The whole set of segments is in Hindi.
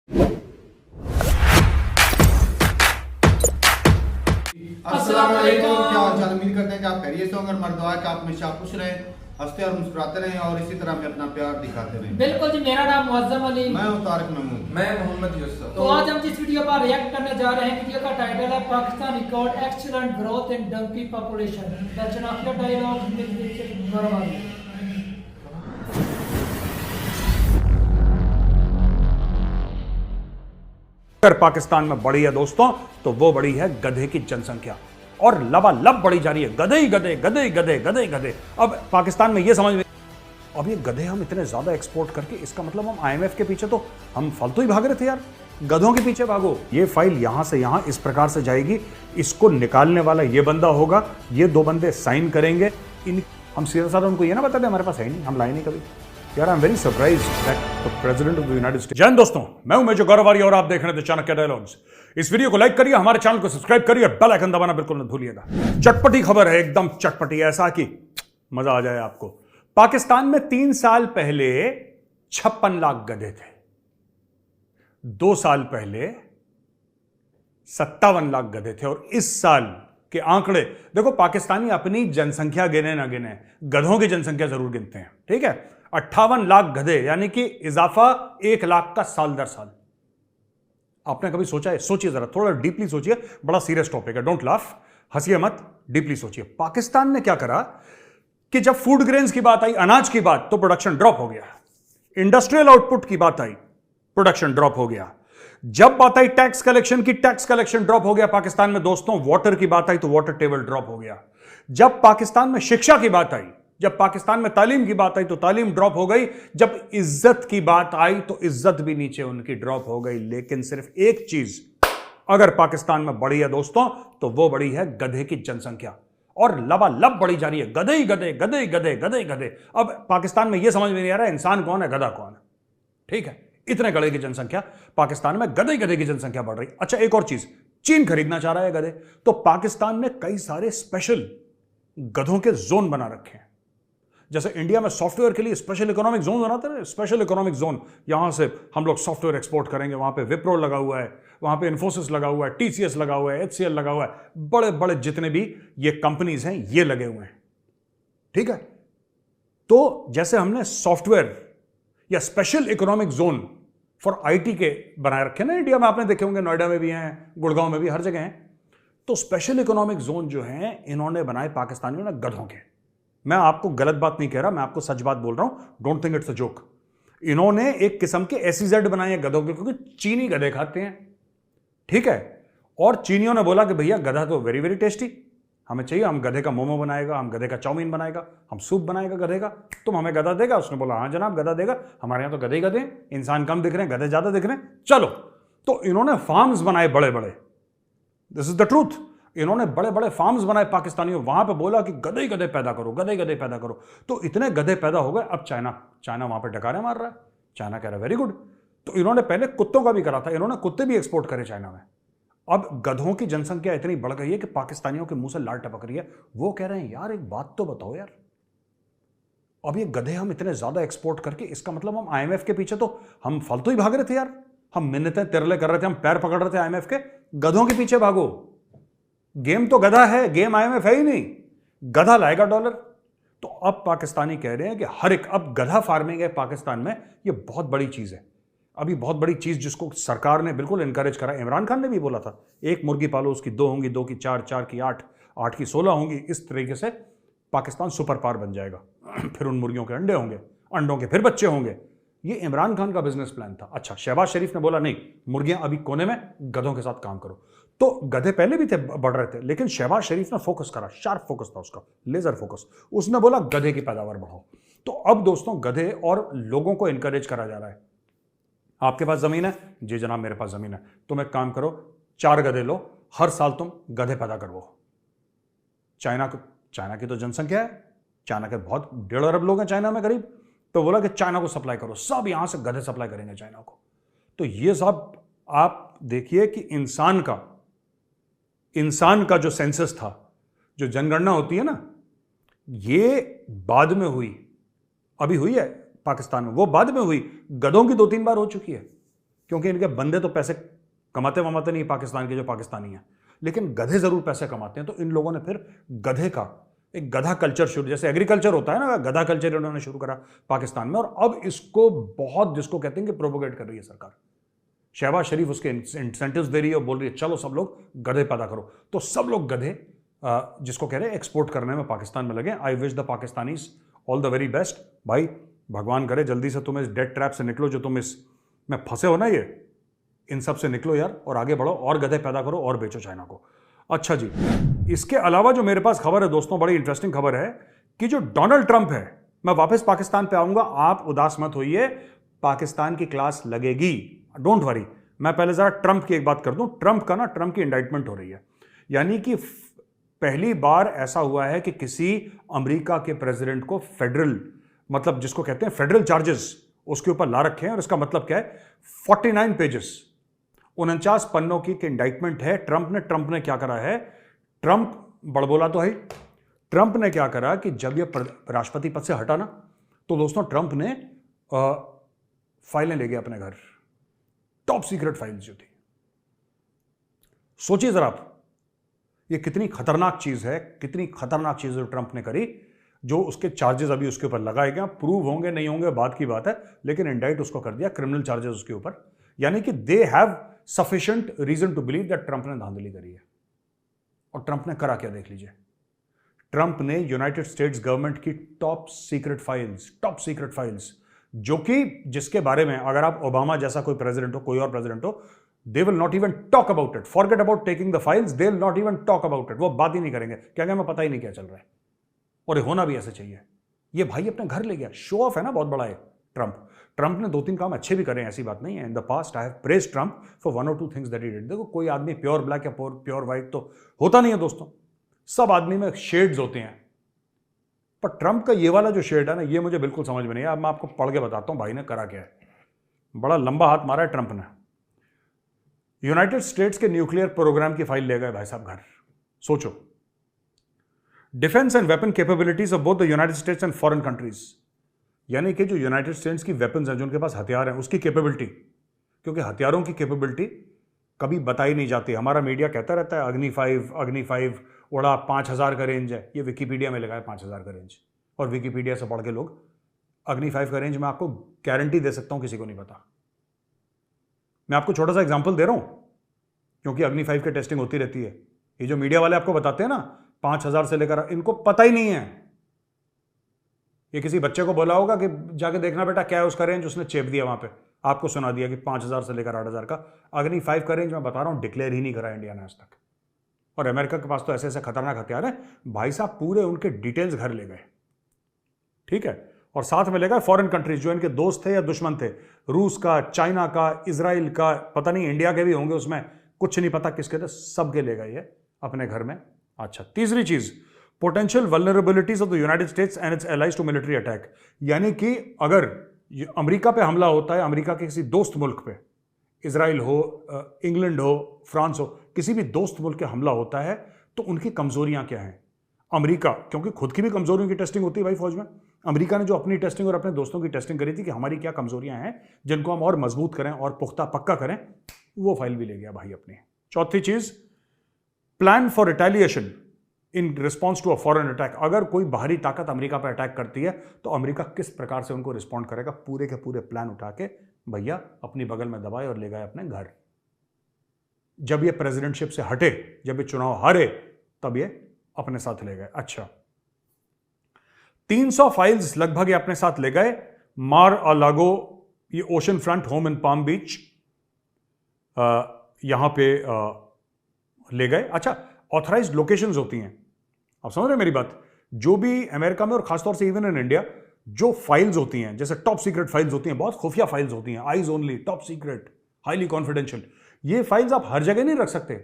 अस्सलाम वालेकुम। क्या हाल चाल? उम्मीद करते हैं कि आप खैरियत से होंगे। मर्द दुआ है कि आप हमेशा खुश रहें, हंसते और मुस्कुराते रहें और इसी तरह हमें अपना प्यार दिखाते रहें। बिल्कुल जी। मेरा नाम मुअज्जम अली, मैं हूं तारिक महमूद, मैं मोहम्मद यूसुफ। तो आज हम जिस वीडियो पर रिएक्ट करने जा रहे हैं, वीडियो का टाइटल है Pakistan record excellent growth in donkey population, the Chanakya dialogue with Gaurav. अगर पाकिस्तान में बढ़ी है दोस्तों तो वो बढ़ी है गधे की जनसंख्या, और लबालब बढ़ी जा रही है। गधे ही गधे, गधे ही गधे, गधे ही गधे। अब पाकिस्तान में ये समझ में, अब ये गधे हम इतने ज्यादा एक्सपोर्ट करके, इसका मतलब हम आईएमएफ के पीछे तो हम फालतू ही भाग रहे थे यार। गधों के पीछे भागो। ये फाइल यहां से यहां इस प्रकार से जाएगी, इसको निकालने वाला ये बंदा होगा, ये दो बंदे साइन करेंगे। हम सीधा साधा उनको ये ना बता दें हमारे पास है नहीं, हम लाए नहीं कभी। यार I am very surprised that the president of the United states. जय हिंद दोस्तों, मैं हूं मेजर गौरव और आप देख रहे हैं द चाणक्य डायलॉग्स। इस वीडियो को लाइक करिए, हमारे चैनल को सब्सक्राइब करिए, बेल आइकन दबाना बिल्कुल न भूलिएगा। चटपटी खबर है, एकदम चटपटी, ऐसा कि मजा आ जाए आपको। पाकिस्तान में 3 साल पहले 56 लाख गधे थे, 2 साल पहले 57 लाख गधे थे, और इस साल के आंकड़े देखो। पाकिस्तानी अपनी जनसंख्या गिने ना गिने, गधों की जनसंख्या जरूर गिनते हैं, ठीक है। 58 लाख गधे, यानी कि इजाफा 1 लाख का साल दर साल। आपने कभी सोचा है? सोचिए जरा, थोड़ा डीपली सोचिए, बड़ा सीरियस टॉपिक है, डोंट लाफ, हंसिए मत, डीपली सोचिए। पाकिस्तान ने क्या करा कि जब फूड ग्रेन्स की बात आई, अनाज की बात, तो प्रोडक्शन ड्रॉप हो गया। इंडस्ट्रियल आउटपुट की बात आई, प्रोडक्शन ड्रॉप हो गया। जब बात आई टैक्स कलेक्शन की, टैक्स कलेक्शन ड्रॉप हो गया पाकिस्तान में दोस्तों। वाटर की बात आई तो वाटर टेबल ड्रॉप हो गया। जब पाकिस्तान में शिक्षा की बात आई, जब पाकिस्तान में तालीम की बात आई तो तालीम ड्रॉप हो गई। जब इज्जत की बात आई तो इज्जत भी नीचे उनकी ड्रॉप हो गई। लेकिन सिर्फ एक चीज अगर पाकिस्तान में बढ़ी है दोस्तों तो वो बढ़ी है गधे की जनसंख्या, और लबालब बढ़ी जा रही है। गधे ही गधे, गधे ही गधे, गधे ही गधे। अब पाकिस्तान में यह समझ में नहीं आ रहा है इंसान कौन है, गधा कौन है, ठीक है। इतने गधे की जनसंख्या पाकिस्तान में, गधे गधे की जनसंख्या बढ़ रही। अच्छा, एक और चीज, चीन खरीदना चाह रहा है गधे, तो पाकिस्तान ने कई सारे स्पेशल गधों के जोन बना रखे हैं। जैसे इंडिया में सॉफ्टवेयर के लिए स्पेशल इकोनॉमिक जोन बनाते हैं, स्पेशल इकोनॉमिक जोन, यहां से हम लोग सॉफ्टवेयर एक्सपोर्ट करेंगे, वहां पे विप्रो लगा हुआ है, वहां पे इन्फोसिस लगा हुआ है, टीसीएस लगा हुआ है, एचसीएल लगा हुआ है, बड़े बड़े जितने भी ये कंपनीज हैं ये लगे हुए हैं, ठीक है। तो जैसे हमने सॉफ्टवेयर या special economic zone for IT के बनाए रखे ना इंडिया में, आपने देखे होंगे, नोएडा में भी हैं, गुड़गांव में भी, हर जगह हैं। तो स्पेशल इकोनॉमिक जोन जो है इन्होंने बनाए पाकिस्तानियों ने गधों के। मैं आपको गलत बात नहीं कह रहा, मैं आपको सच बात बोल रहा हूं, don't think it's a joke. इन्होंने एक किस्म के एसीजेड बनाए हैं गधों के, क्योंकि चीनी गधे खाते हैं, ठीक है। और चीनियों ने बोला कि भैया गधा तो वेरी वेरी टेस्टी, हमें चाहिए, हम गधे का मोमो बनाएगा, हम गधे का चाउमीन बनाएगा, हम सूप बनाएगा गधे का, तुम हमें गधा देगा। उसने बोला हाँ जनाब गधा देगा, हमारे यहाँ तो गधे ही गधे हैं, इंसान कम दिख रहे हैं, गधे ज्यादा दिख रहे हैं, चलो। तो इन्होंने फार्म्स बनाए बड़े बड़े, दिस इज द ट्रूथ। इन्होंने बड़े बड़े फार्म्स बनाए पाकिस्तानियों, वहां पे बोला कि गधे ही गधे पैदा करो, गधे गधे पैदा करो। तो इतने गधे पैदा हो गए। अब चाइना वहां पे डकारे मार रहा है, चाइना कह रहा है वेरी गुड। तो इन्होंने पहले कुत्तों का भी करा था, इन्होंने कुत्ते भी एक्सपोर्ट करे चाइना में। अब गधों की जनसंख्या इतनी बढ़ गई है कि पाकिस्तानियों के मुंह से लाल टपक रही है। वो कह रहे हैं यार एक बात तो बताओ यार, अब ये गधे हम इतने ज्यादा एक्सपोर्ट करके, इसका मतलब हम आईएमएफ के पीछे तो हम फालतू ही भाग रहे थे यार। हम मिन्नतें तिरले कर रहे थे, हम पैर पकड़ रहे थे आईएमएफ के। गधों के पीछे भागो, गेम तो गधा है, गेम आईएमएफ है ही नहीं, गधा लाएगा डॉलर। तो अब पाकिस्तानी कह रहे हैं कि हर एक, अब गधा फार्मिंग है पाकिस्तान में, ये बहुत बड़ी चीज है। अभी बहुत बड़ी चीज जिसको सरकार ने बिल्कुल एनकरेज करा। इमरान खान ने भी बोला था एक मुर्गी पालो, उसकी 2 होंगी, 2 की 4, 4 की 8, 8 की 16 होंगी। इस तरीके से पाकिस्तान सुपर पावर बन जाएगा। फिर उन मुर्गियों के अंडे होंगे, अंडों के फिर बच्चे होंगे। ये इमरान खान का बिजनेस प्लान था। अच्छा, शहबाज शरीफ ने बोला नहीं, मुर्गियां अभी कोने में, गधों के साथ काम करो। तो गधे पहले भी थे, बढ़ रहे थे, लेकिन शहबाज शरीफ ने फोकस करा, शार्प फोकस था उसका, लेजर फोकस। उसने बोला गधे की पैदावार बढ़ाओ। तो अब दोस्तों गधे और लोगों को इंकरेज करा जा रहा है। आपके पास जमीन है? जी जनाब मेरे पास जमीन है। तुम एक काम करो, 4 गधे लो, हर साल तुम गधे पैदा करवाओ। चाइना की तो जनसंख्या है, चाइना के बहुत 1.5 अरब लोग हैं चाइना में करीब। तो बोला कि चाइना को सप्लाई करो, सब यहां से गधे सप्लाई करेंगे चाइना को। तो ये सब आप देखिए कि इंसान का जो सेंसस था, जो जनगणना होती है ना, ये बाद में हुई, अभी हुई है पाकिस्तान में, वो बाद में हुई, गधों की 2-3 बार हो चुकी है। क्योंकि इनके बंदे तो पैसे कमाते वमाते नहीं पाकिस्तान के जो पाकिस्तानी हैं, लेकिन गधे जरूर पैसे कमाते हैं। तो इन लोगों ने फिर गधे का एक गधा कल्चर शुरू, जैसे एग्रीकल्चर होता है ना, गधा कल्चर इन्होंने शुरू करा पाकिस्तान में, और अब इसको बहुत, जिसको कहते हैं कि प्रोपोगेट कर रही है सरकार। शहबाज शरीफ उसके इंसेंटिव्स दे रही है और बोल रही है चलो सब लोग गधे पैदा करो, तो सब लोग गधे जिसको कह रहे हैं एक्सपोर्ट करने में पाकिस्तान में लगे। I wish the Pakistanis all the very best भाई, भगवान करे जल्दी से तुम इस डेट ट्रैप से निकलो जो तुम इस में फंसे हो ना, ये इन सब से निकलो यार, और आगे बढ़ो और गधे पैदा करो और बेचो चाइना को। अच्छा जी, इसके अलावा जो मेरे पास खबर है दोस्तों, बड़ी इंटरेस्टिंग खबर है कि जो डोनाल्ड ट्रंप है, मैं वापस पाकिस्तान पे आऊंगा, आप उदास मत होइए, पाकिस्तान की क्लास लगेगी, डोंट वरी। मैं पहले जरा ट्रंप की एक बात कर दूं। ट्रंप की इंडाइटमेंट हो रही है, यानी कि पहली बार ऐसा हुआ है कि किसी अमेरिका के प्रेसिडेंट को फेडरल, मतलब जिसको कहते हैं फेडरल चार्जेस, उसके ऊपर ला रखे हैं। और इसका मतलब क्या है, 49 पेजेस, 49 पन्नों की इंडाइटमेंट है। ट्रंप ने क्या करा है, ट्रंप बड़बोला तो है, ट्रंप ने क्या करा कि जब ये राष्ट्रपति पद से हटा ना, तो दोस्तों ट्रंप ने फाइलें ले गए अपने घर, टॉप सीक्रेट फाइल्स जो थी। सोचिए जरा आप, ये कितनी खतरनाक चीज है, कितनी खतरनाक चीज जो ट्रंप ने करी, जो उसके चार्जेस अभी उसके ऊपर लगाए गए, प्रूव होंगे नहीं होंगे बात की बात है, लेकिन इंडाइट उसको कर दिया, क्रिमिनल चार्जेस उसके ऊपर। यानी कि they have sufficient reason to believe that Trump ने धांधली करी है। और ट्रंप ने करा क्या, देख लीजिए। ट्रंप ने यूनाइटेड स्टेट्स गवर्नमेंट की टॉप सीक्रेट फाइल्स, जो कि जिसके बारे में अगर आप ओबामा जैसा कोई प्रेसिडेंट हो, कोई और प्रेसिडेंट हो, they will not even talk about it, forget about taking the files, they will not even talk about it, वो बात ही नहीं करेंगे, क्या हमें पता ही नहीं क्या चल रहा है। और ये होना भी ऐसे चाहिए। ये भाई अपने घर ले गया, शो ऑफ है ना बहुत बड़ा है ट्रंप ने 2-3 काम अच्छे भी करे, ऐसी बात नहीं है। In the past I have praised Trump for 1 or 2 things that he did. देखो, कोई आदमी प्योर ब्लैक या प्योर व्हाइट तो होता नहीं है दोस्तों, सब आदमी में शेड्स होते हैं। पर ट्रंप का ये वाला जो शेड है ना, ये मुझे बिल्कुल समझ में नहीं है। अब मैं आपको पढ़ के बताता हूं भाई ने करा क्या है। बड़ा लंबा हाथ मारा है ट्रंप ने। यूनाइटेड स्टेट्स के न्यूक्लियर प्रोग्राम की फाइल ले गए भाई साहब घर। सोचो, defence and weapon capabilities of both the United States and foreign countries, यानी कि जो यूनाइटेड स्टेट्स की वेपन्स हैं, जो उनके पास हथियार हैं, उसकी कैपेबिलिटी, क्योंकि हथियारों की कैपेबिलिटी कभी बताई नहीं जाती। हमारा मीडिया कहता रहता है अग्नि 5 उड़ा 5000 का रेंज है, ये विकीपीडिया में लगा है 5000 का रेंज, और विकीपीडिया से पढ़ के लोग अग्नि 5 का रेंज मैं आपको गारंटी दे सकता हूं किसी को नहीं पता। मैं आपको छोटा सा एग्जांपल दे रहा हूं, क्योंकि अग्नि 5 की टेस्टिंग होती रहती है। ये जो मीडिया वाले आपको बताते हैं ना 5000 से लेकर, इनको पता ही नहीं है। ये किसी बच्चे को बोला होगा कि जाके देखना बेटा क्या है उसका रेंज, उसने चेप दिया वहां पे, आपको सुना दिया कि 5000 से लेकर 8000 का। अग्नि 5 का रेंज मैं बता रहा हूं डिक्लेयर ही नहीं करा इंडिया ने आज तक। और अमेरिका के पास तो ऐसे ऐसे खतरनाक हथियार है भाई साहब, पूरे उनके डिटेल्स घर ले गए, ठीक है। और साथ में ले गए फॉरेन कंट्रीज जो इनके दोस्त थे या दुश्मन थे, रूस का, चाइना का, इजराइल का, पता नहीं इंडिया के भी होंगे उसमें, कुछ नहीं पता किसके थे, सबके ले गए ये अपने घर में। अच्छा, तीसरी चीज, potential vulnerabilities of the United States and its allies to military attack, यानी कि अगर अमेरिका पे हमला होता है, अमेरिका के किसी दोस्त मुल्क पे, इजराइल हो, इंग्लैंड हो, फ्रांस हो, किसी भी दोस्त मुल्क के हमला होता है, तो उनकी कमजोरियां क्या हैं। अमेरिका, क्योंकि खुद की भी कमजोरियों की टेस्टिंग होती है भाई फौज में, अमेरिका ने जो अपनी टेस्टिंग और अपने दोस्तों की टेस्टिंग करी थी कि हमारी क्या कमजोरियां हैं जिनको हम और मजबूत करें और पुख्ता पक्का करें, वो फाइल भी ले गया भाई अपनी। चौथी चीज, plan for retaliation in response to a foreign attack, अगर कोई बाहरी ताकत अमेरिका पर अटैक करती है तो अमेरिका किस प्रकार से उनको रिस्पॉन्ड करेगा, पूरे के पूरे प्लान उठा के भैया अपनी बगल में दबाए और ले गए अपने घर। जब ये प्रेसिडेंटशिप से हटे, जब ये चुनाव हारे, तब ये अपने साथ ले गए। अच्छा, 300 फाइल्स लगभग ये अपने साथ ले गए। मार अ लागो, ये ocean front home in Palm Beach, यहां पे ले गए। अच्छा, ऑथराइज्ड लोकेशंस होती हैं, आप समझ रहे हैं मेरी बात। जो भी अमेरिका में और खासतौर से इवन इन इंडिया जो फाइल्स होती हैं, जैसे टॉप सीक्रेट फाइल्स होती हैं, बहुत खुफिया फाइल्स होती हैं, eyes only, top secret, highly confidential, ये फाइल्स आप हर जगह नहीं रख सकते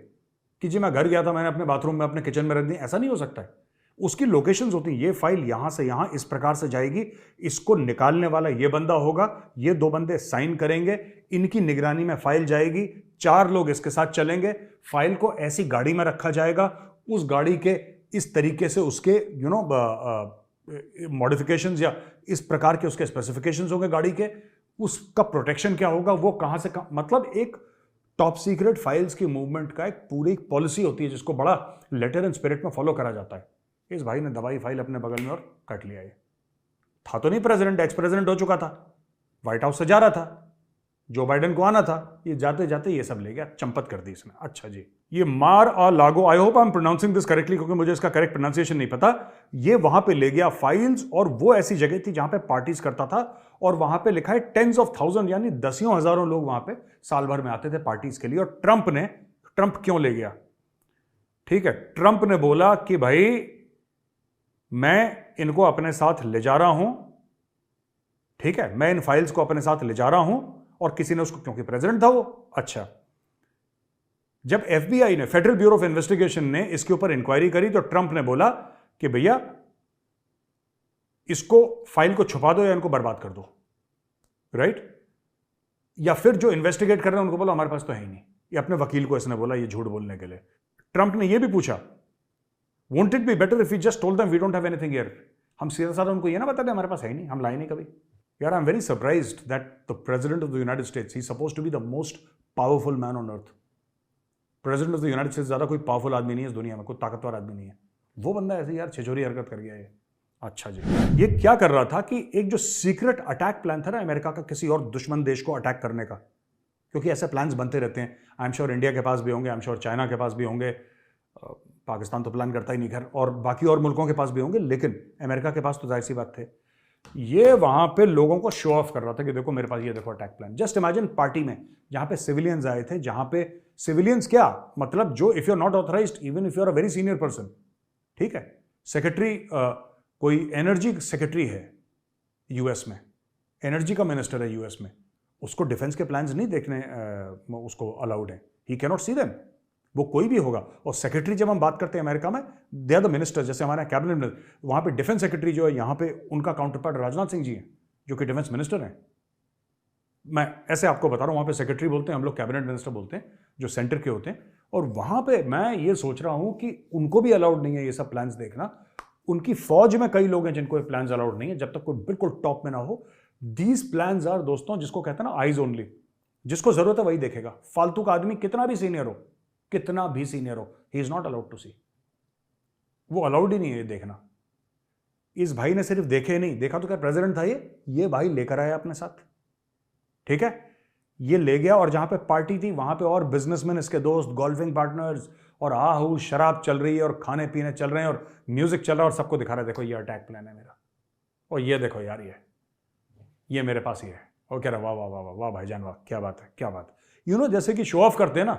कि जी मैं घर गया था मैंने अपने बाथरूम में अपने किचन में रख दी, ऐसा नहीं हो सकता है। उसकी लोकेशंस होती हैं। ये फाइल यहां से यहां इस प्रकार से जाएगी, इसको निकालने वाला ये बंदा होगा, ये 2 बंदे साइन करेंगे, इनकी निगरानी में फाइल जाएगी, 4 लोग इसके साथ चलेंगे, फाइल को ऐसी गाड़ी में रखा जाएगा, उस गाड़ी के इस तरीके से उसके मॉडिफिकेशंस या इस प्रकार के उसके स्पेसिफिकेशंस होंगे गाड़ी के, उसका प्रोटेक्शन क्या होगा, वो कहां से मतलब एक टॉप सीक्रेट फाइल्स की मूवमेंट का एक पूरी पॉलिसी होती है जिसको बड़ा लेटर एंड स्पिरिट में फॉलो करा जाता है। इस भाई ने दबाई फाइल अपने बगल में और कट लिया। ये था तो नहीं प्रेसिडेंट, एक्स प्रेसिडेंट हो चुका था, व्हाइट हाउस से जा रहा था, जो बाइडेन को आना था, ये जाते जाते ये सब ले गया, चंपत कर दी इसने। अच्छा जी, ये मार आ लागो, I hope I am pronouncing this correctly, क्योंकि मुझे इसका करेक्ट प्रोनाउंसिएशन नहीं पता। ये वहां पे ले गया फाइल्स, और वो ऐसी जगह थी जहां पे पार्टीज करता था, और वहां पे लिखा है टेंस ऑफ थाउजेंड, यानी दसियों हजारों लोग वहां पे साल भर में आते थे पार्टीज के लिए। और ट्रंप क्यों ले गया? ठीक है, ट्रंप ने बोला कि भाई मैं इनको अपने साथ ले जा रहा हूं, ठीक है, मैं इन फाइल्स को अपने साथ ले जा रहा हूं, और किसी ने उसको, क्योंकि प्रेसिडेंट था वो। अच्छा, जब FBI ने, फेडरल ब्यूरो ऑफ इन्वेस्टिगेशन ने इसके ऊपर इंक्वायरी करी, तो ट्रंप ने बोला कि भैया इसको फाइल को छुपा दो या इनको बर्बाद कर दो, राइट? या फिर जो इन्वेस्टिगेट कर रहे हैं उनको बोला हमारे पास तो है ही नहीं। ये अपने वकील को इसने बोला ये झूठ बोलने के लिए। ट्रंप ने ये भी पूछा, won't it be better if we just told them we don't have anything here? हम सीधा साधा उनको ये ना बता दें हमारे पास है ही नहीं, हम लाए नहीं कभी। यार, I am very surprised that the president of the United States, he is supposed to be the most powerful man on earth. President of the United States ज्यादा कोई पावरफुल आदमी नहीं है इस दुनिया में, कोई ताकतवर आदमी नहीं है। वो बंदा ऐसे यार छिछोरी हरकत कर गया है। अच्छा जी, ये क्या कर रहा था कि एक जो सीक्रेट अटैक प्लान था ना अमेरिका का किसी और दुश्मन देश को अटैक करने का, क्योंकि ऐसे प्लान्स बनते रहते हैं। आई एम श्योर इंडिया के पास भी होंगे, आई एम श्योर चाइना के पास भी होंगे, पाकिस्तान तो प्लान करता ही नहीं खैर, और बाकी और मुल्कों के पास भी होंगे, लेकिन अमेरिका के पास तो जाहिर सी बात थे। ये वहां पे लोगों को शो ऑफ कर रहा था कि देखो मेरे पास ये देखो attack plan. Just imagine party में जहां पे सिविलियंस आए थे, जहां पे सिविलियंस क्या मतलब, जो if you are not authorized, even if you are a very senior person, ठीक है, सेक्रेटरी, कोई एनर्जी सेक्रेटरी है यूएस में, एनर्जी का मिनिस्टर है यूएस में, उसको डिफेंस के प्लान्स नहीं देखने उसको अलाउड है, he can not see them, वो कोई भी होगा। और सेक्रेटरी जब हम बात करते हैं अमेरिका में, दे आर द मिनिस्टर, जैसे हमारे कैबिनेट में वहां पे डिफेंस सेक्रेटरी जो है, यहां पे उनका काउंटर पार्ट राजनाथ सिंह जी हैं जो कि डिफेंस मिनिस्टर हैं। मैं ऐसे आपको बता रहा हूं, वहां पे सेक्रेटरी बोलते हैं, हम लोग कैबिनेट मिनिस्टर बोलते हैं जो सेंटर के होते हैं। और वहां पे मैं ये सोच रहा हूं कि उनको भी अलाउड नहीं है ये सब प्लान्स देखना। उनकी फौज में कई लोग हैं जिनको ये प्लान्स अलाउड नहीं है, जब तक कोई बिल्कुल टॉप में ना हो। दीज प्लान्स आर दोस्तों, जिसको कहते हैं ना आईज ओनली, जिसको जरूरत है वही देखेगा। फालतू का आदमी कितना भी सीनियर हो, कितना भी सीनियर हो, he is not allowed to see, वो अलाउड ही नहीं है ये देखना। इस भाई ने सिर्फ देखे नहीं, देखा तो क्या प्रेसिडेंट था ये भाई लेकर आया अपने साथ, ठीक है, ये ले गया। और जहां पे पार्टी थी वहां पे और बिजनेसमैन, इसके दोस्त, गोल्फिंग पार्टनर्स, और आहू शराब चल रही है और खाने पीने चल रहे हैं और म्यूजिक चल रहा है, और सबको दिखा रहे देखो ये अटैक प्लान है मेरा, और ये देखो यार ये मेरे पास ही है। और कह रहा वाह वाह वाह वाह वाह भाईजान वाह, क्या बात है क्या बात है। नो जैसे कि शो ऑफ करते हैं ना,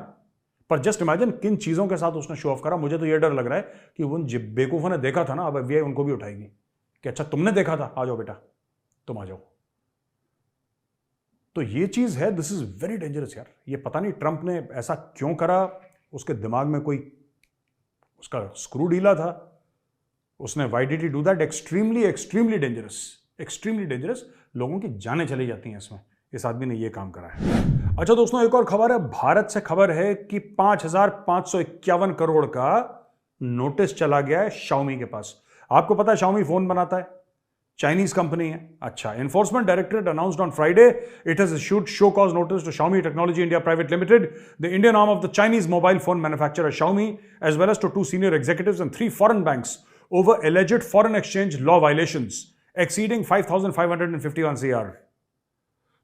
पर जस्ट इमेजिन किन चीजों के साथ उसने शो ऑफ करा। मुझे तो ये डर लग रहा है कि उन बेवकूफों ने देखा था ना, अब FBI उनको भी उठाएगी कि अच्छा तुमने देखा था, आ जाओ बेटा तुम आ जाओ। तो ये चीज है, दिस इज वेरी डेंजरस यार। ये पता नहीं ट्रंप ने ऐसा क्यों करा, उसके दिमाग में कोई उसका स्क्रू ढीला था, उसने why did he do that. Extremely extremely dangerous, extremely dangerous. लोगों की जानें चली जाती हैं इसमें, इस आदमी ने ये काम करा है। अच्छा दोस्तों, एक और खबर है, भारत से खबर है कि 5,551 करोड़ का नोटिस चला गया है शाओमी के पास। आपको पता है शाओमी फोन बनाता है, चाइनीज कंपनी है। अच्छा, Enforcement Directorate announced on Friday it has issued show cause notice to Xiaomi Technology India Private Limited, the Indian arm of the Chinese mobile phone manufacturer Xiaomi, as well as to 2 senior executives and 3 foreign banks over alleged foreign exchange law violations exceeding 5,551 CR.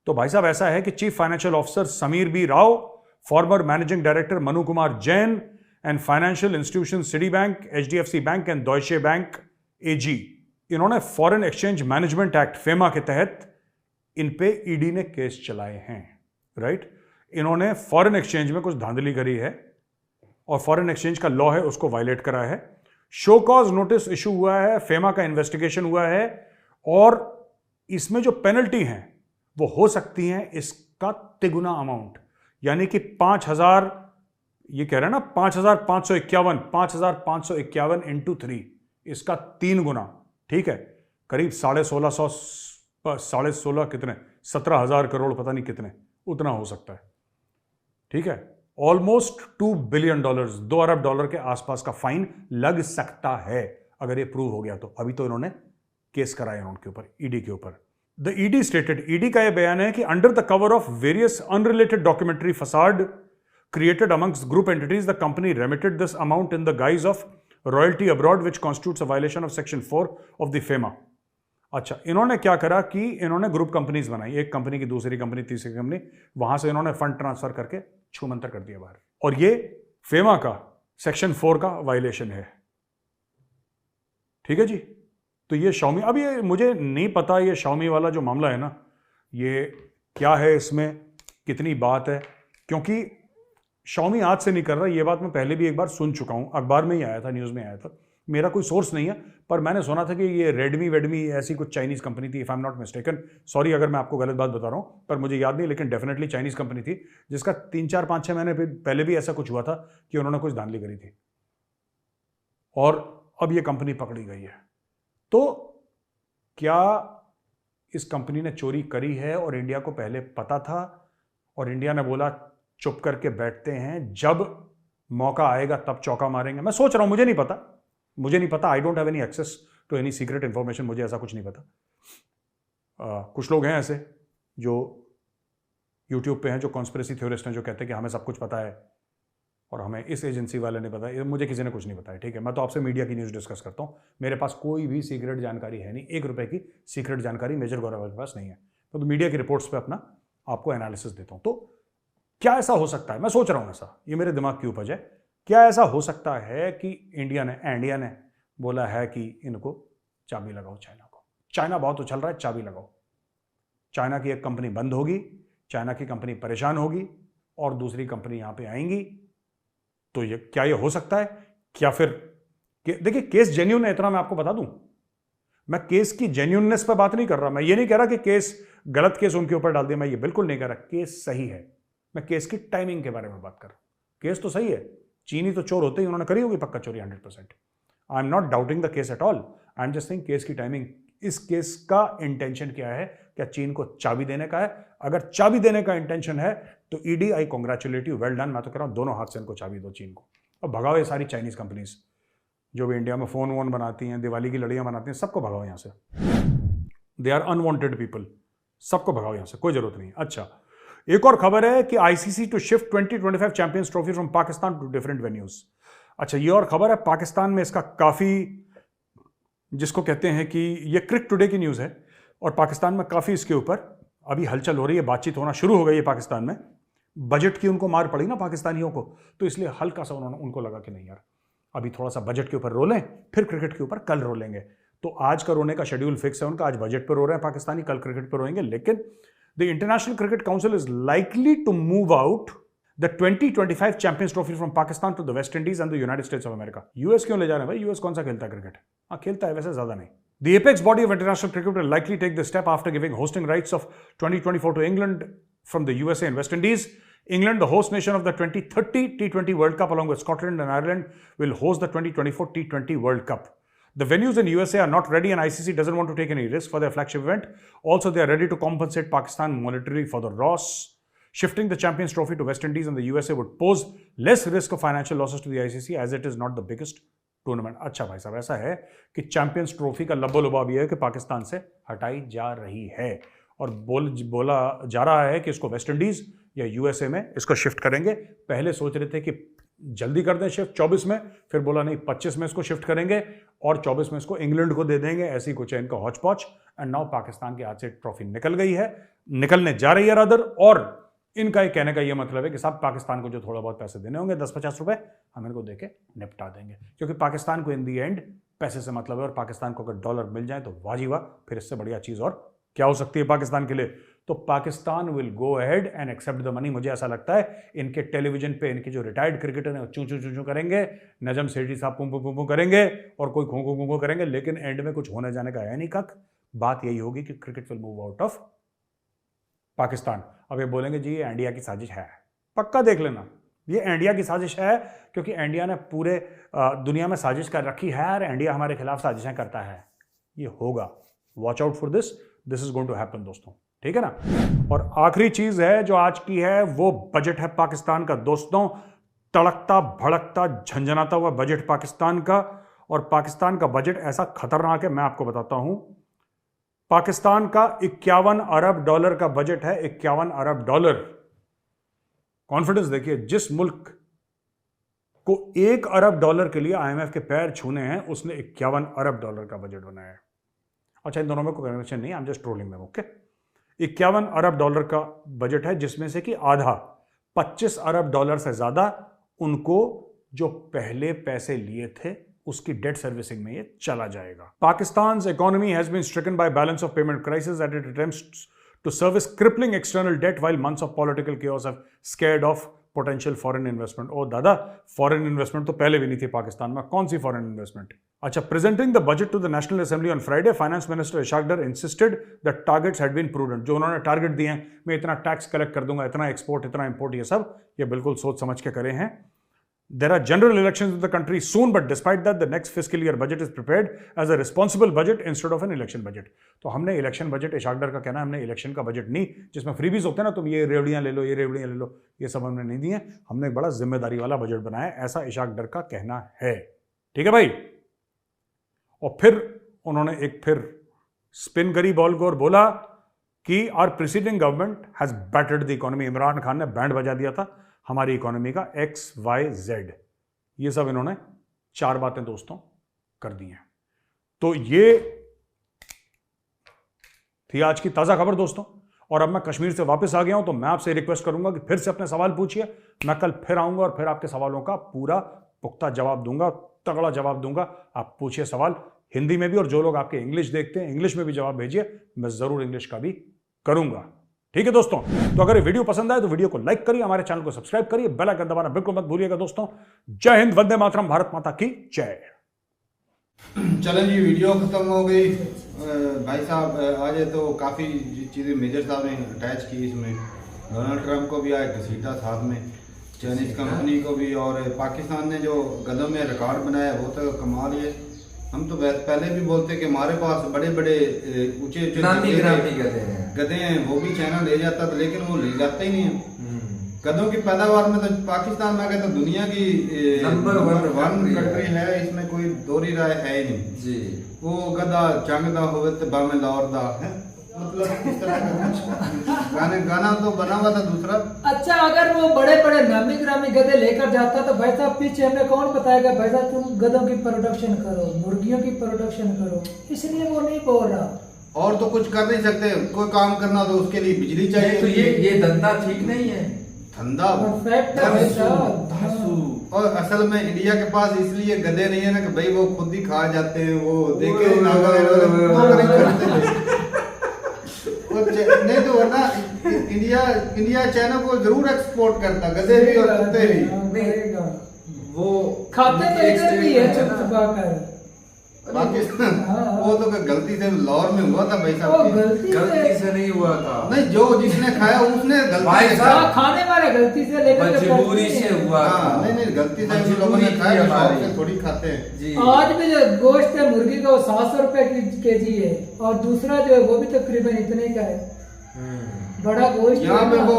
तो भाई साहब ऐसा है कि chief financial officer Sameer B Rao, former managing director Manu Kumar Jain and financial institution Citibank, HDFC bank and Deutsche Bank AG, इन्होंने Foreign Exchange Management Act FEMA के तहत इन पे ईडी ने केस चलाए हैं, राइट। इन्होंने फॉरेन एक्सचेंज में कुछ धांधली करी है और फॉरेन एक्सचेंज का लॉ है उसको वायलेट करा है। शो कॉज नोटिस इशू हुआ है, फेमा का इन्वेस्टिगेशन हुआ है, और इसमें जो पेनल्टी हैं वो हो सकती हैं इसका तिगुना अमाउंट, यानी कि 5,000, ये कह रहे हैं ना 5,551 इंटू 3, इसका 3 गुना, ठीक है, करीब 16,500 कितने 17,000 करोड़ पता नहीं कितने, उतना हो सकता है, ठीक है। ऑलमोस्ट $2 बिलियन, $2 अरब के आसपास का फाइन लग सकता है अगर ये प्रूव हो गया तो। अभी तो इन्होंने केस कराया उनके ऊपर, ईडी के ऊपर। द ईडी स्टेटेड, ईडी का यह बयान है कि under the cover of various unrelated documentary facade created amongst group entities, the company remitted this amount in the guise of royalty abroad, which constitutes a violation of section 4 of the FEMA. अच्छा, इन्होंने क्या करा कि इन्होंने ग्रुप कंपनीज बनाई, एक कंपनी की दूसरी कंपनी तीसरी कंपनी, वहां से इन्होंने फंड ट्रांसफर करके छूमंतर कर दिया बाहर, और ये फेमा का सेक्शन 4 का वायलेशन है। ठीक है जी। तो ये Xiaomi, अब ये मुझे नहीं पता ये Xiaomi वाला जो मामला है ना, ये क्या है, इसमें कितनी बात है, क्योंकि Xiaomi आज से नहीं कर रहा, ये बात मैं पहले भी एक बार सुन चुका हूं, अखबार में ही आया था, न्यूज़ में आया था, मेरा कोई सोर्स नहीं है, पर मैंने सुना था कि ये रेडमी ऐसी कुछ चाइनीज़ कंपनी थी, if I am not mistaken, sorry अगर मैं आपको गलत बात बता रहा हूं, पर मुझे याद नहीं, लेकिन डेफिनेटली चाइनीज़ कंपनी थी, जिसका 3-4-5-6 महीने पहले भी ऐसा कुछ हुआ था कि उन्होंने कुछ धांधली करी थी, और अब ये कंपनी पकड़ी गई है। तो क्या इस कंपनी ने चोरी करी है और इंडिया को पहले पता था, और इंडिया ने बोला चुप करके बैठते हैं, जब मौका आएगा तब चौका मारेंगे? मैं सोच रहा हूं, मुझे नहीं पता, I don't have any access to any secret information, मुझे ऐसा कुछ नहीं पता। कुछ लोग हैं ऐसे जो यूट्यूब पे हैं, जो कॉन्स्पिरेसी थ्योरिस्ट हैं, जो कहते हैं कि हमें सब कुछ पता है और हमें इस एजेंसी वाले ने बताया, मुझे किसी ने कुछ नहीं बताया। ठीक है, मैं तो आपसे मीडिया की न्यूज़ डिस्कस करता हूँ, मेरे पास कोई भी सीक्रेट जानकारी है नहीं, 1 रुपए की सीक्रेट जानकारी मेजर गौरव के पास नहीं है, तो मीडिया की रिपोर्ट्स पे अपना आपको एनालिसिस देता हूँ। तो क्या ऐसा हो सकता है, मैं सोच रहा हूँ ऐसा, ये मेरे दिमाग की उपज है, क्या ऐसा हो सकता है कि इंडिया ने बोला है कि इनको चाबी लगाओ चाइना को, चाइना बहुत उछल रहा है, चाबी लगाओ, चाइना की एक कंपनी बंद होगी, चाइना की कंपनी परेशान होगी और दूसरी कंपनी यहां पे आएंगी, तो ये क्या ये हो सकता है? क्या फिर देखिए, केस जेन्युइन है, इतना मैं आपको बता दूं, मैं केस की जेन्युइननेस पर बात नहीं कर रहा, मैं ये नहीं कह रहा कि केस गलत केस उनके ऊपर डाल दिया, मैं ये बिल्कुल नहीं कह रहा, केस सही है, मैं केस की टाइमिंग के बारे में बात कर रहा हूं। केस तो सही है, चीनी तो चोर होते ही, उन्होंने करी होगी पक्का चोरी 100%, I am not doubting the case at all, I am just saying case की टाइमिंग, इस केस का इंटेंशन क्या है, क्या चीन को चाबी देने का है? अगर चाबी देने का इंटेंशन है तो ED, I congratulate you, well done, मैं तो कह रहा हूं दोनों हाथ से इनको चाबी दो चीन को, और भगाओ ये सारी चाइनीज कंपनीज जो भी इंडिया में फोन वोन बनाती हैं, दिवाली की लड़ियां बनाती हैं, सबको भगाओ यहां से, दे आर अनवांटेड पीपल, सबको भगाओ यहां से, कोई जरूरत नहीं। अच्छा, एक और खबर है कि ICC to shift 2025 Champions Trophy from Pakistan to different venues. अच्छा, ये और खबर है, पाकिस्तान में इसका काफी, जिसको कहते हैं कि ये क्रिक टुडे की न्यूज है, और पाकिस्तान में काफी इसके ऊपर अभी हलचल हो रही है, बातचीत होना शुरू हो गई है पाकिस्तान में, बजट की उनको मार पड़ी ना पाकिस्तानियों को, तो इसलिए हल्का सा उनको लगा कि नहीं यार, अभी थोड़ा सा बजट के ऊपर रोलें, फिर क्रिकेट के ऊपर कल रोलेंगे। तो आज का रोने का शेड्यूल फिक्स है उनका, आज बजट पर रो रहे हैं पाकिस्तानी, कल क्रिकेट पर रोएंगे, लेकिन the International Cricket Council is likely to move out the 2025 Champions Trophy from Pakistan to the West Indies and the United States of America. US क्यों ले जा रहे हैं भाई? US कौन सा खेलता है क्रिकेट? हाँ खेलता है, वैसे ज्यादा नहीं। The apex body of international cricket will likely take the step after giving hosting rights of 2024 to England from the USA and West Indies. England, the host nation of the 2030 T20 World Cup, along with Scotland and Ireland, will host the 2024 T20 World Cup. The venues in USA are not ready, and ICC doesn't want to take any risk for their flagship event. Also, they are ready to compensate Pakistan monetarily for the loss. Shifting the Champions Trophy to West Indies and the USA would pose less risk of financial losses to the ICC, as it is not the biggest tournament. अच्छा भाई साहब, ऐसा है कि चैंपियंस ट्रॉफी का लब्बो लुबा भी है कि पाकिस्तान से हटाई जा रही है, और बोला जा रहा है कि इसको वेस्ट इंडीज या यूएसए में इसको शिफ्ट करेंगे। पहले सोच रहे थे कि जल्दी कर दें शिफ्ट 24 में, फिर बोला नहीं 25 में इसको शिफ्ट करेंगे और 24 में इसको इंग्लैंड को दे देंगे, ऐसी कुछ है इनका हौच पौच। एंड नाउ पाकिस्तान के हाथ से ट्रॉफी निकल गई है, निकलने जा रही है रादर, और इनका एक कहने का ये मतलब है कि साहब पाकिस्तान को जो थोड़ा बहुत पैसे देने होंगे 10-50 रुपए, हम इनको देके निपटा देंगे, क्योंकि पाकिस्तान को इन दी एंड पैसे से मतलब है, और पाकिस्तान को अगर डॉलर मिल जाए तो वाह जी वाह, फिर इससे बढ़िया चीज और क्या हो सकती है पाकिस्तान के लिए। तो Pakistan will go ahead and accept the money. मुझे ऐसा लगता है इनके टेलीविजन पे इनके जो रिटायर्ड क्रिकेटर हैं चू चू चू चू करेंगे, नजम सेठी साहब पुम पुम करेंगे और कोई खो खो करेंगे, लेकिन एंड में कुछ होने जाने का है नहीं कख। बात यही होगी कि cricket will move out of Pakistan. अब ये बोलेंगे जी ये इंडिया की साजिश है, पक्का देख लेना ये इंडिया की साजिश है, क्योंकि इंडिया ने पूरे दुनिया में साजिश कर रखी है और इंडिया हमारे खिलाफ साजिशें करता है। ये होगा, watch out for this, this is going to happen दोस्तों, ठीक है ना। और आखिरी चीज है जो आज की है, वो बजट है पाकिस्तान का दोस्तों। तड़कता भड़कता झंझनाता हुआ बजट पाकिस्तान का, और पाकिस्तान का बजट ऐसा खतरनाक है, मैं आपको बताता हूं पाकिस्तान का 51 अरब डॉलर का बजट है, 51 अरब डॉलर। कॉन्फिडेंस देखिए, जिस मुल्क को 1 अरब डॉलर के लिए आईएमएफ के पैर छूने हैं उसने 51 अरब डॉलर का बजट बनाया है। अच्छा, इन दोनों में कोई कनेक्शन नहीं है, I am just trolling them, okay. 51 अरब डॉलर का बजट है, जिसमें से कि आधा 25 अरब डॉलर से ज्यादा उनको जो पहले पैसे लिए थे उसकी डेट सर्विसिंग में ये चला जाएगा। Pakistan's economy has been stricken by balance of payment crisis at it attempts to service crippling external debt while months of political chaos have scared off potential foreign investment। ओ दादा, फॉरेन इन्वेस्टमेंट तो पहले भी नहीं थी पाकिस्तान में, कौन सी फॉरेन इन्वेस्टमेंट? अच्छा, presenting the budget to the national assembly on Friday, finance minister Ishaq Dar insisted that targets had been prudent. जो उन्होंने टारगेट दिए हैं, मैं इतना टैक्स कलेक्ट कर दूंगा, इतना एक्सपोर्ट, इतना इंपोर्ट, ये सब ये बिल्कुल सोच समझ के करे हैं। There are general elections in the country soon, but despite that, the next fiscal year budget is prepared as a responsible budget instead of an election budget। तो हमने इलेक्शन बजट, इशाक डर का कहना है, हमने इलेक्शन का बजट नहीं जिसमें फ्रीबीज होते हैं ना, तुम ये रेवड़ियां ले लो, ये रेवड़ियां ले लो, ये सब हमने नहीं दिए। हमने एक बड़ा जिम्मेदारी वाला बजट बनाया, ऐसा इशाक डर का कहना है। ठीक है भाई। और फिर उन्होंने एक फिर स्पिन करी बॉल को और बोला कि our preceding government has battered the economy. Imran Khan ने बैंड बजा दिया था हमारी इकोनॉमी का XYZ। ये सब इन्होंने 4 बातें दोस्तों कर दी हैं। तो ये थी आज की ताजा खबर दोस्तों। और अब मैं कश्मीर से वापस आ गया हूं, तो मैं आपसे रिक्वेस्ट करूंगा कि फिर से अपने सवाल पूछिए। मैं कल फिर आऊंगा और फिर आपके सवालों का पूरा पुख्ता जवाब दूंगा, तगड़ा जवाब दूंगा। आप पूछिए सवाल हिंदी में भी, और जो लोग आपके इंग्लिश देखते हैं इंग्लिश में भी जवाब भेजिए, मैं जरूर इंग्लिश का भी करूंगा। ठीक है दोस्तों। तो अगर ये वीडियो पसंद आए तो वीडियो को लाइक करिए, हमारे चैनल को सब्सक्राइब करिए, बेल आइकन दबाना बिल्कुल मत भूलिएगा दोस्तों। जय हिंद, वंदे मातरम, भारत माता की जय। चलें जी, वीडियो खत्म हो गई। भाई साहब आज तो काफ़ी चीज़ें मेजर साहब ने अटैच की इसमें। डोनाल्ड ट्रंप को भी आए घसीटा साथ में, चाइनीज कंपनी को भी, और पाकिस्तान ने जो गदों में रिकॉर्ड बनाया वो तो कमाल है। हम तो पहले भी बोलते कि हमारे पास बड़े बड़े ऊंचे गधे हैं, वो भी चाइना ले जाता था, लेकिन वो ले जाता ही नहीं है। गधों की पैदावार में तो पाकिस्तान में कहते दुनिया की नंबर 1 कंट्री है, इसमें कोई दोहरी राय है ही नहीं जी। वो गधा जंगदा होवे तो बामे लौरदा है, मतलब इस तरह का गाना तो बना हुआ था दूसरा। अच्छा, अगर वो बड़े बड़े नामी ग्रामी गधे लेकर जाता तो भाई साहब पीछे हमें कौन बताएगा भाई साहब तुम गधों की प्रोडक्शन करो, मुर्गियों की प्रोडक्शन करो, इसलिए वो नहीं बोल रहा। और तो कुछ कर नहीं सकते, कोई काम करना तो उसके लिए बिजली चाहिए। तो ये धंधा ठीक नहीं है, धंधा परफेक्ट है। और असल में इंडिया के पास इसलिए गधे नहीं है ना कि भाई वो खुद ही खा जाते हैं, वो देखे नहीं तो वरना इंडिया चाइना को जरूर एक्सपोर्ट करता, गधे भी और कुत्ते भी। वो खाते तो इधर भी है चुप चुपा कर। पाकिस्तान वो तो गलती से लाहौर में हुआ था भाई साहब, गलती से नहीं हुआ था। नहीं, जो जिसने खाया उसने गलती से खाने वाले गलती से, लेकिन मजबूरी से हुआ। नहीं गलती से लोगों ने खाया, शौक से थोड़ी खाते हैं। आज भी जो गोश्त है मुर्गी का वो 700 रुपए केजी है, और दूसरा जो है वो भी तकरीबन इतने का है। बड़ा गोश्त यहाँ पे वो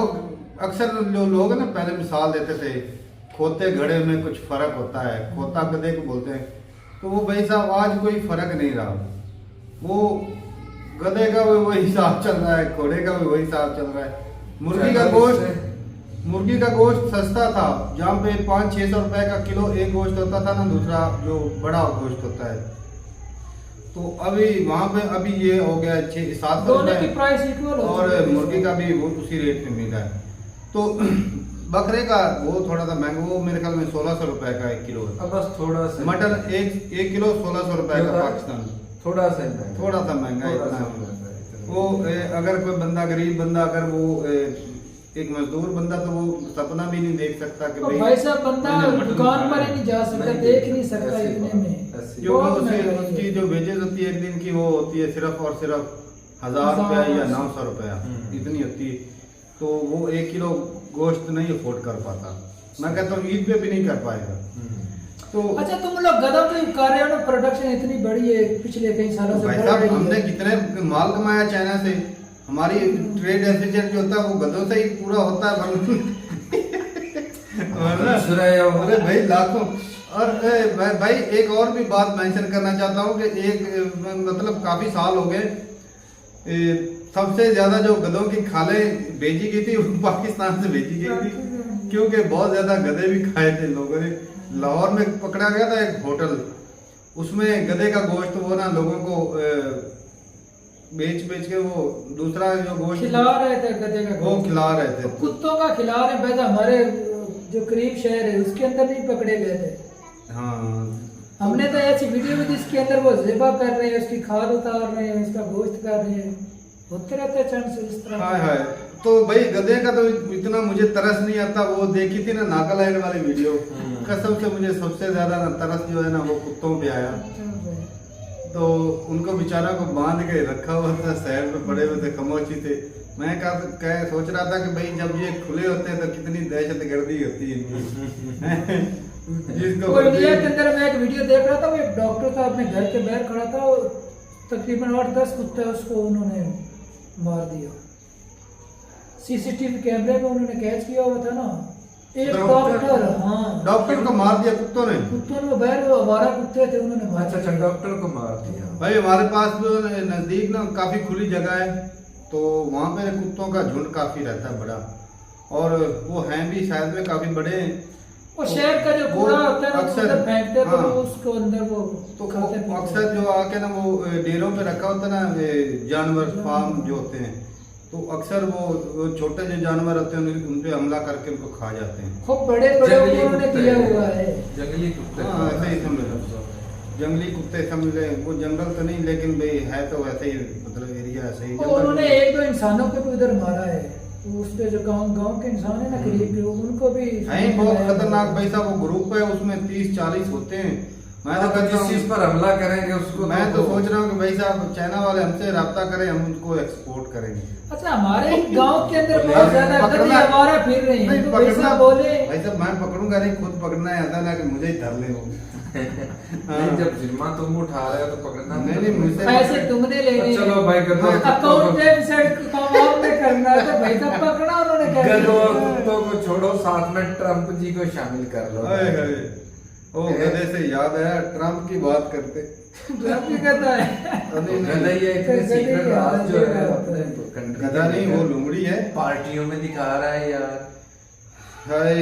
अक्सर जो लोग ना पहले मिसाल देते थे खोते घड़े में कुछ फर्क होता है, खोता गधे को बोलते हैं, तो वो भाई साहब आज कोई फर्क नहीं रहा। वो गधे का भी वही हिसाब चल रहा है, घोड़े का भी वही हिसाब चल रहा है। मुर्गी का गोश्त सस्ता था, जहाँ पे 500-600 रुपए का किलो एक गोश्त होता था ना, दूसरा जो बड़ा गोश्त होता है, तो अभी वहाँ पे अभी ये हो गया 600-700 रुपए, और मुर्गी का भी वो उसी रेट में मिल रहा है। तो बकरे का वो थोड़ा सा महंगा, वो मेरे ख्याल में 1600 रुपए का 1 किलो है। बस थोड़ा सा मटन एक किलो 1600 रुपए का पाकिस्तान, थोड़ा सा महंगा इतना। वो अगर कोई बंदा गरीब बंदा, अगर वो एक मजदूर बंदा, तो वो सपना भी नहीं देख सकता कि भाई साहब बंदा दुकान पर ही नहीं जा सकता, देख नहीं सकता इतने में। जो उसकी जो वेजेस होती है एक दिन की, वो होती है सिर्फ और सिर्फ 1000 रुपया या 900 रुपया, इतनी होती है। तो वो 1 किलो गोश्त नहीं अफोर्ड कर पाता। मैं कहता हूँ ईद पे भी नहीं कर पाएगा। तो अच्छा, तुम लोग गधों की कर रहे हो ना, प्रोडक्शन इतनी बड़ी है पिछले कई सालों से। हमने कितने माल कमाया चाइना से, हमारी ट्रेड डेफिसिट जो होता है वो गधों से ही पूरा होता है। अरे भाई लाखों। और भाई एक और भी बात मेंशन करना चाहता हूँ कि एक मतलब काफी साल हो गए सबसे ज्यादा जो गधों की खालें भेजी गई थी वो पाकिस्तान से भेजी गई थी, क्योंकि बहुत ज्यादा गधे भी खाए थे लोगों ने। लाहौर में पकड़ा गया था एक होटल, उसमें गधे का गोश्त वो ना लोगों को बेच बेच के वो दूसरा जो गोश्त खिला रहे थे गधे का वो गोश्त। खिला रहे थे। कुत्तों का खिला रहे हैं। वैसे हमारे जो करीब शहर है उसके अंदर नहीं पकड़े गए थे। हाँ, हमने तो ऐसी वीडियो भी जिसके अंदर वो ज़िबा कर रहे हैं, उसकी खाद उतार रहे हैं, उसका गोश्त कर रहे हैं, होते रहते चांस इस तरह। हाय हाय। तो भाई गधे का तो इतना मुझे तरस नहीं आता। वो देखी थी ना नागालैंड वाली वीडियो, कसम से मुझे सबसे ज्यादा ना तरस जो है ना वो कुत्तों पे आया। तो उनको बेचारा को बांध के रखा हुआ था, शहर में पड़े हुए थे, खमोची थे। मैं सोच रहा था कि भाई जब ये खुले होते हैं तो कितनी दहशत गर्दी होती है। जिसको वो इंडिया के अंदर मैं एक वीडियो देख रहा था, वो एक डॉक्टर था अपने घर के बाहर खड़ा था, वो तकरीबन 8-10 कुत्ते उसको उन्होंने मार दिया। सीसीटीवी कैमरे में उन्होंने कैच किया हुआ था ना। एक डॉक्टर, हाँ डॉक्टर को मार दिया कुत्तों ने। कुत्तों ने बाहर वो आवारा कुत्ते थे उन्होंने मार अच्छा, डॉक्टर को मार दिया। भाई हमारे पास जो नजदीक ना काफी खुली जगह है, तो वहाँ पे कुत्तों का झुंड काफी रहता है बड़ा, और वो हैं भी शायद में काफी बड़े। वो शहर का जो कूड़ा होता है ना अक्सर उधर फेंकते तो हाँ, वो उसको अंदर वो तो खाते पीते। अक्सर जो आके ना वो डेरों पे रखा होता है ना जानवर फार्म जो होते हैं, तो अक्सर वो छोटे जो जानवर होते हैं उन पे हमला करके उनको खा जाते हैं। खूब बड़े बड़े जंगली उन्होंने कुत्ते किया हुआ है। जंगली कुत्ते। हाँ, ऐसे ही समझ लो, जंगली कुत्ते समझ ले। वो जंगल तो नहीं, लेकिन भाई है तो वैसे ही, मतलब एरिया ऐसे ही। और उन्होंने 1-2 इंसानों को भी उधर मारा है। उस पे जो गांव के इंसान है ना करीब के, उनको भी है बहुत खतरनाक भाई साहब। वो ग्रुप है, उसमें 30-40 होते हैं। मैं तो कहता जिस चीज हूँ, पर हमला करेंगे उसको मैं तो सोच रहा हूँ कि भाई साहब चाइना वाले हमसे रब्ता करें, हम उनको एक्सपोर्ट करेंगे। अच्छा, हमारे गांव के अंदर बहुत ज्यादा गधे पकड़ना- आवारा फिर रही हैं, नहीं, तो पकड़ना वैसा बोले भाई साहब मैं पकड़ूंगा नहीं, खुद पकड़ना है आता ना कि मुझे ही धर ले वो। नहीं, जब जिम्मा तुम उठा रहे हो तो पकड़ना नहीं, मुझसे पैसे तुमने लेने चलो भाई गधों अकाउंट डेबिट काम आपने करना है, तो भाई साहब पकड़ा उन्होंने क्या गधों और कुत्तों को छोड़ो, साथ में ट्रम्प जी को शामिल कर लो। हाय हाय। ओ गधे से याद आया, ट्रम्प की बात करते। ट्रम्प भी कहता है गधा ये इतने गधे सीक्रेट ही राज जो है है। अपने कंट्री गधा नहीं, वो लुमड़ी है। पार्टियों में दिखा रहा है यार। हाय,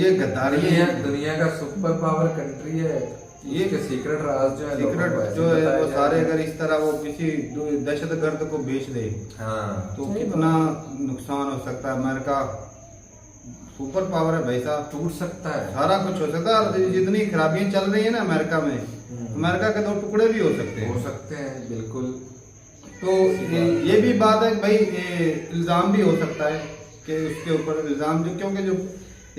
ये गद्दारी दुनिया है। दुनिया का सुपर पावर कंट्री है। ये ये सीक्रेट राज जो है लोगों को सीक्रेट ऐसे जो है बताया वो जा सारे रहा है। अगर इस तरह वो किसी दहशतगर्द को बेच दे हाँ, तो सही कितना नुकसान हो सकता है। अमेरिका सुपर पावर है भाई साहब, टूट सकता है। सारा कुछ हो सकता है। और जितनी खराबियां चल रही है ना अमेरिका में, अमेरिका के 2 टुकड़े भी हो सकते हो हैं। सकते हैं बिल्कुल। तो ये भी बात है कि भाई इल्जाम भी हो सकता है कि उसके ऊपर इल्जाम जो, क्योंकि जो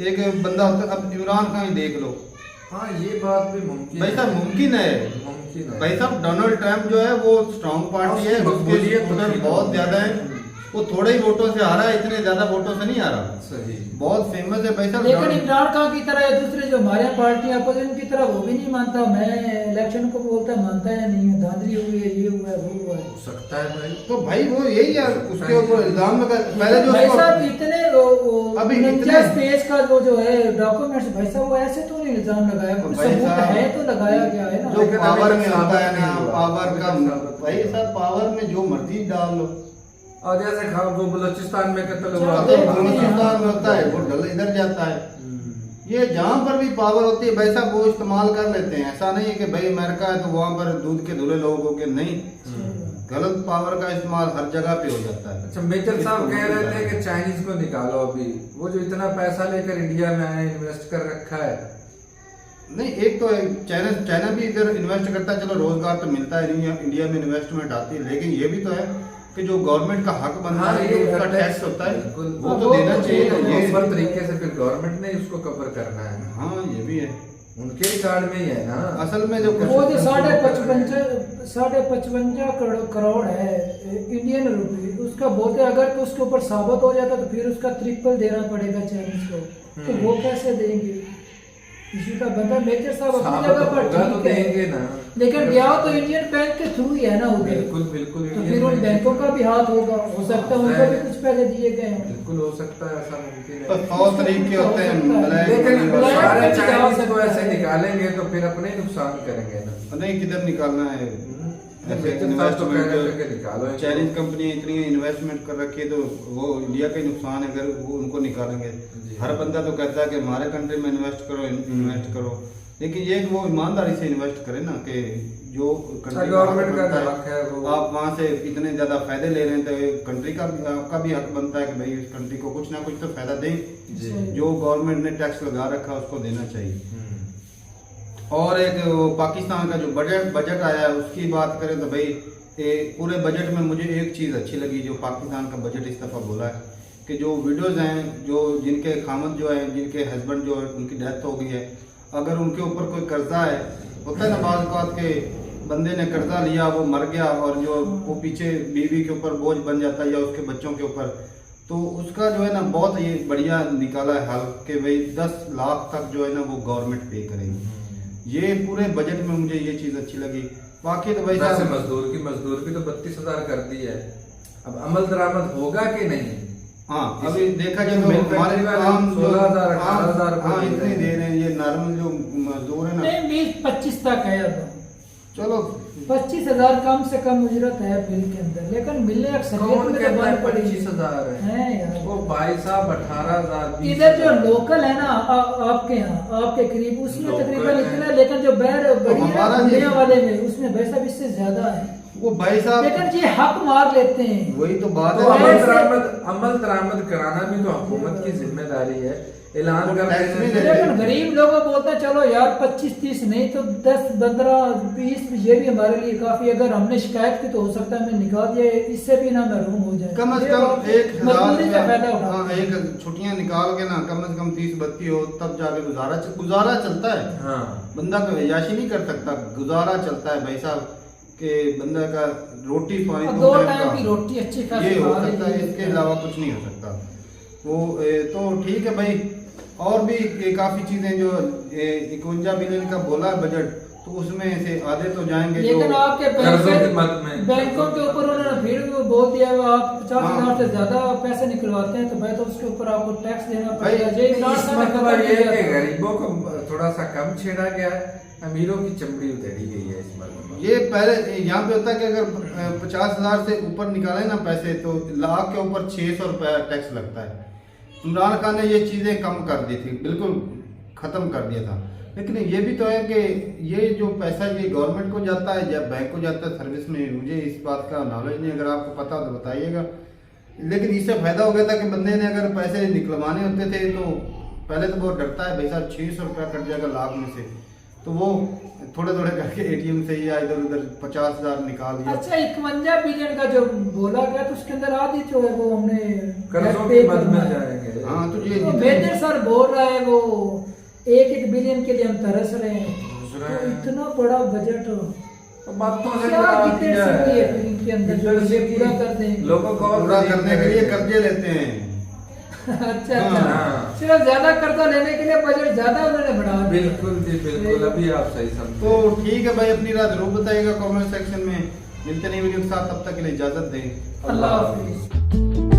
एक बंदा होता है, अब इमरान खान ही देख लो हाँ, ये बात भी मुमकिन भाई साहब, मुमकिन है मुमकिन है भाई साहब। डोनाल्ड ट्रंप जो है वो स्ट्रांग पार्टी है, उसकी उसके मकबूलियत तो वोटर थी। बहुत ज्यादा है। वो थोड़े ही वोटों से हारा है, इतने ज्यादा वोटों से नहीं हारा। सही। बहुत फेमस है भाई साहब। लेकिन इमरान खान की तरह या दूसरे जो हमारे पार्टी अपोजिशन की तरह वो भी नहीं मानता। मैं इलेक्शन को बोलता मानता है नहीं है, धांधली हुई है, ये हुआ है, वो हुआ है। हो सकता है भाई। तो भाई वो यही है, उसके ऊपर इल्जाम लगा। पहले जो भाई उसको- साहब इतने अभी 49 पेज का वो जो है डॉक्यूमेंट्स, भाई साहब वो ऐसे तो नहीं इल्जाम लगाया, कुछ भाई सबूत साहब, है तो लगाया गया है ना। जो लेकिन अभी पावर तक में होता है ना, साबित नहीं हुआ। पावर का अभी तक साबित भाई साहब, पावर में जो मर्जी डाल लो। और जैसे खाओ वो बलूचिस्तान में कत्ल हुआ तो बलूचिस्तान में होता है, वो डल इधर जाता है। ये जहाँ पर भी पावर होती है भाई साहब वो इस्तेमाल कर लेते हैं। ऐसा नहीं है कि भाई अमेरिका है तो वहाँ पर दूध के धुले लोग हो के नहीं, गलत पावर का इस्तेमाल हर जगह पे हो जाता है। अच्छा, मेजर साहब कह रहे थे कि चाइनीज को निकालो अभी, वो जो इतना पैसा लेकर इंडिया में आए, इन्वेस्ट कर रखा है। नहीं, एक तो चाइना भी इधर इन्वेस्ट करता है, चलो रोजगार तो मिलता है नहीं, इंडिया में इन्वेस्टमेंट आती है। लेकिन ये भी तो है कि जो गवर्नमेंट का हक बनता हाँ, है, ये जो उसका टैक्स टैक्स होता है, बिल्कुल। वो तो देना चाहिए ना। ये प्रॉपर तरीके से फिर गवर्नमेंट ने उसको कवर करना है। हाँ, ये भी है। उनके रिकॉर्ड में ही है ना। असल में जो वो जो 55.55 करोड़ है इंडियन रुपी, उसका बोलते अगर तो उसके ऊपर साबित हो जाता तो फिर उसका ट्रिपल देना पड़ेगा चाइनीज को, तो वो कैसे देंगे? इशू का बंदा मेजर साहब अपनी साबित जगह पर होगा तो ठीक है, देंगे ना। लेकिन गया तो इंडियन बैंक के थ्रू ही है ना उधर, बिल्कुल बिल्कुल। तो फिर उन बैंकों का भी हाथ होगा, हो सकता है उनको भी कुछ पैसे दिए गए हैं। बिल्कुल हो सकता है, ऐसा मुमकिन तो है। 100 तरीके होते हैं ब्लैक लेकिन मनी ब्लैक वाले। सारे में भी जा चाइनीज को सकता ऐसे है। निकालेंगे तो फिर अपने ही नुकसान करेंगे ना। नहीं, किधर निकालना है? ऐसे मेजर साहब तो कह रहे थे कि निकालो इन्वेस्टमेंट इनको। चाइनीज कंपनी इतनी इन्वेस्टमेंट कर रखी है तो वो इंडिया का ही नुकसान है अगर वो उनको निकालेंगे। जी। हर बंदा तो कहता है कि हमारे कंट्री में इन्वेस्ट करो, लेकिन ये कि वो ईमानदारी से इन्वेस्ट करे ना, कि जो कंट्री गवर्नमेंट का हक है वो। आप वहाँ से इतने ज्यादा फायदे ले रहे हैं तो कंट्री का आपका भी हक बनता है कि भाई इस कंट्री को कुछ ना कुछ तो फायदा दें। जी। जो गवर्नमेंट ने टैक्स लगा रखा है उसको देना चाहिए। और एक वो पाकिस्तान का जो बजट आया है उसकी बात करें तो भाई पूरे बजट में मुझे एक चीज़ अच्छी लगी जो पाकिस्तान का बजट इस दफ़ा बोला है कि जो विडोज़ हैं, जो जिनके खामद जो है, जिनके हस्बैंड जो है उनकी डेथ हो गई है, अगर उनके ऊपर कोई कर्जा है, होता है ना बात बात के बंदे ने कर्जा लिया वो मर गया और जो वो पीछे बीवी के ऊपर बोझ बन जाता है या उसके बच्चों के ऊपर, तो उसका जो है ना बहुत ये बढ़िया निकाला है हल कि भाई 10 लाख तक जो है ना वो गवर्नमेंट पे करेगी। ये पूरे बजट में मुझे ये चीज़ अच्छी लगी। बाकी तो भाई वैसे साहब मजदूर भी तो 32,000 कर दी है। अब अमल दरामद होगा कि नहीं? हाँ अभी देखा जाए तो मिल हमारे फैक्ट्री वाले काम 16,000 18,000 हाँ रुपए इतने दे रहे हैं। ये नॉर्मल जो मजदूर है ना, नहीं 20-25 तक है अब। चलो 25,000 कम से कम उजरत है बिल के अंदर, लेकिन मिलने अक्सरियत कौन में तो कहता है बंद पड़ी 25,000 है यार। वो भाई साहब 18,000 इधर जो लोकल है ना आपके यहाँ आपके करीब उसमें लोकल तकरीबन है। इतना है, लेकिन जो बैर बड़ी हमारा है जी- दुनिया वाले में उसमें भाई साहब इससे ज्यादा है, वो भाई साहब लेकिन ये हक मार लेते हैं। वही तो बात तो है। अमल दरामद कराना भी तो हुकूमत की जिम्मेदारी है। ऐलान वो कर टैक्स नहीं देने लेते। से- लेकिन गरीब लोगों बोलते हैं चलो यार 25-30 नहीं तो 10-15-20 ये भी हमारे लिए काफी। अगर हमने शिकायत की तो हो सकता है हमें निकाल दिया, इससे भी ना महरूम हो जाए। कम से ये कम बात 1,000 मजदूरी का फायदा उठा। हाँ एक छुट्टियां निकाल के ना कम से कम 30-32 हो तब जाके गुजारा चलता है। हाँ बंदा को याशी नहीं कर सकता, गुजारा चलता है भाई साहब के बंदा का रोटी पानी और 2 दो टाइम टाइम का की रोटी अच्छी खासी ये हो खा सकता है, लीजिए। इसके अलावा कुछ नहीं हो सकता। वो तो ठीक है भाई। और भी काफी चीजें जो 51 बिलियन का बोला है बजट, तो उसमें से आधे तो जाएंगे जो लेकिन आपके कर्जों की मद में। बैंकों के ऊपर उन्होंने फिर भी बोल दिया है आप 50,000 से ज्यादा पैसे निकलवाते हैं तो भाई तो उसके ऊपर आपको टैक्स देना पड़ेगा। भाई, ये इस इमरान खान ने मतलब खबर ये दिया है कि था। गरीबों को थोड़ा सा कम छेड़ा गया है, अमीरों की चमड़ी उधेड़ी गई है इस मतलब। ये पहले यहाँ पे होता है कि अगर 50,000 से ऊपर निकाले ना पैसे तो लाख के ऊपर 600 रुपया टैक्स लगता है। इमरान खान ने ये चीज़ें कम कर दी थी, बिल्कुल ख़त्म कर दिया था। लेकिन ये भी तो है कि ये जो पैसा ये गवर्नमेंट को जाता है या बैंक को जाता है सर्विस में, मुझे इस बात का नॉलेज नहीं, अगर आपको पता हो तो बताइएगा। लेकिन इससे फायदा हो गया था कि बंदे ने अगर पैसे निकलवाने होते थे तो पहले तो वो डरता है भाई साहब 600 रुपया कट जाएगा लाख में से, तो वो थोड़े थोड़े करके एटीएम से या इधर उधर 50,000 निकाल दिया। अच्छा 51 बिलियन का जो बोला गया तो उसके अंदर आधी जो है वो हमने कर्जों पे की मद करना में है। जाएंगे। हाँ तो ये तो जितने- मेजर सर बोल रहा है वो 1-1 बिलियन के लिए हम तरस रहे हैं। तरस रहे तो हैं। इतना बड़ा बजट तो बातों से क्या जवाब कितने दिया से है। है फिर इनके अंदर जो ये पूरा कर देंगे। लोगों को और पूरा गरीब करने के लिए करेंगे। कर्जे लेते हैं। अच्छा हाँ। अच्छा सिर्फ ज्यादा कर्जा लेने के लिए बजट ज्यादा उन्होंने बढ़ा दिया। बिल्कुल जी बिल्कुल, अभी आप सही समझे। तो ठीक है भाई, अपनी राय जरूर बताइएगा कमेंट सेक्शन में। मिलते नहीं वीडियो के साथ, तब तक के लिए इजाजत दें। अल्लाह हाफिज।